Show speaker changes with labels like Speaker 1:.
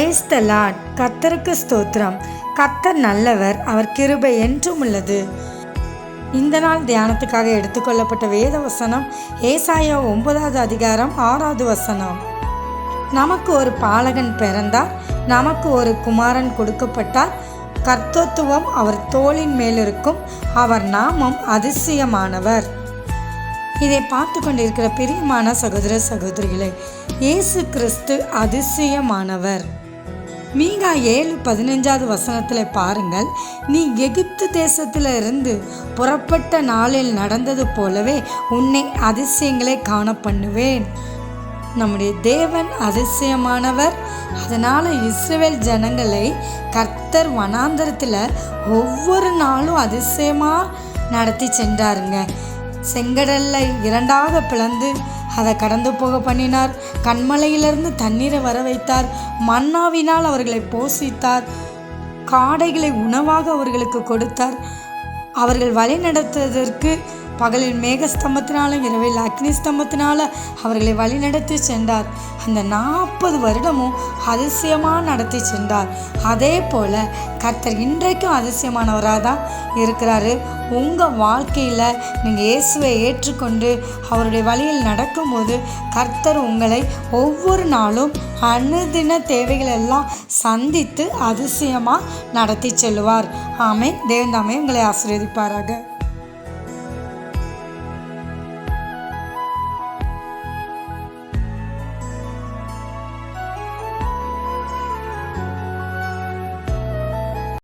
Speaker 1: Praise the Lord. கர்த்தருக்கு ஸ்தோத்திரம். கர்த்தர் நல்லவர், அவர் கிருபை என்றும் உள்ளது. இந்த நாள் தியானத்துக்காக எடுத்துக்கொள்ளப்பட்ட வேத வசனம் ஏசாயா 9வது அதிகாரம் 6வது வசனம். நமக்கு ஒரு பாலகன் பிறந்தார், நமக்கு ஒரு குமாரன் கொடுக்கப்பட்டார், கர்த்தத்துவம் அவர் தோளின் மேலிருக்கும், அவர் நாமம் அதிசயமானவர். இதை பார்த்து கொண்டிருக்கிற பிரியமான சகோதர சகோதரிகளே, இயேசு கிறிஸ்து அதிசயமானவர். மீகா 7:15வது வசனத்தில் பாருங்கள், நீ எகிப்து தேசத்தில் இருந்து புறப்பட்ட நாளில் நடந்தது போலவே உன்னை அதிசயங்களை காண பண்ணுவேன். நம்முடைய தேவன் அதிசயமானவர். அதனால் இஸ்ரவேல் ஜனங்களை கர்த்தர் வனாந்தரத்தில் ஒவ்வொரு நாளும் அதிசயமாக நடத்தி சென்றாருங்க. செங்கடல்ல 2ஆக பிளந்து அதை கடந்து போக பண்ணினார். கண்மலையிலிருந்து தண்ணீரை வர வைத்தார். மன்னாவினால் அவர்களை போஷித்தார். காடைகளை உணவாக அவர்களுக்கு கொடுத்தார். அவர்கள் வழி நடத்துவதற்கு பகலில் மேகஸ்தம்பத்தினாலும் இரவில் அக்னி ஸ்தம்பத்தினால அவர்களை வழிநடத்தி சென்றார். அந்த 40 வருடமும் அதிசயமாக நடத்தி சென்றார். அதே போல் கர்த்தர் இன்றைக்கும் அதிசயமானவராக தான் இருக்கிறாரு. உங்கள் வாழ்க்கையில் நீங்கள் இயேசுவை ஏற்றுக்கொண்டு அவருடைய வழியில் நடக்கும்போது கர்த்தர் உங்களை ஒவ்வொரு நாளும் அனுதின தேவைகளெல்லாம் சந்தித்து அதிசயமாக நடத்தி செல்வார். ஆமென். தேவன் தாமே உங்களை ஆசீர்வதிப்பாராக.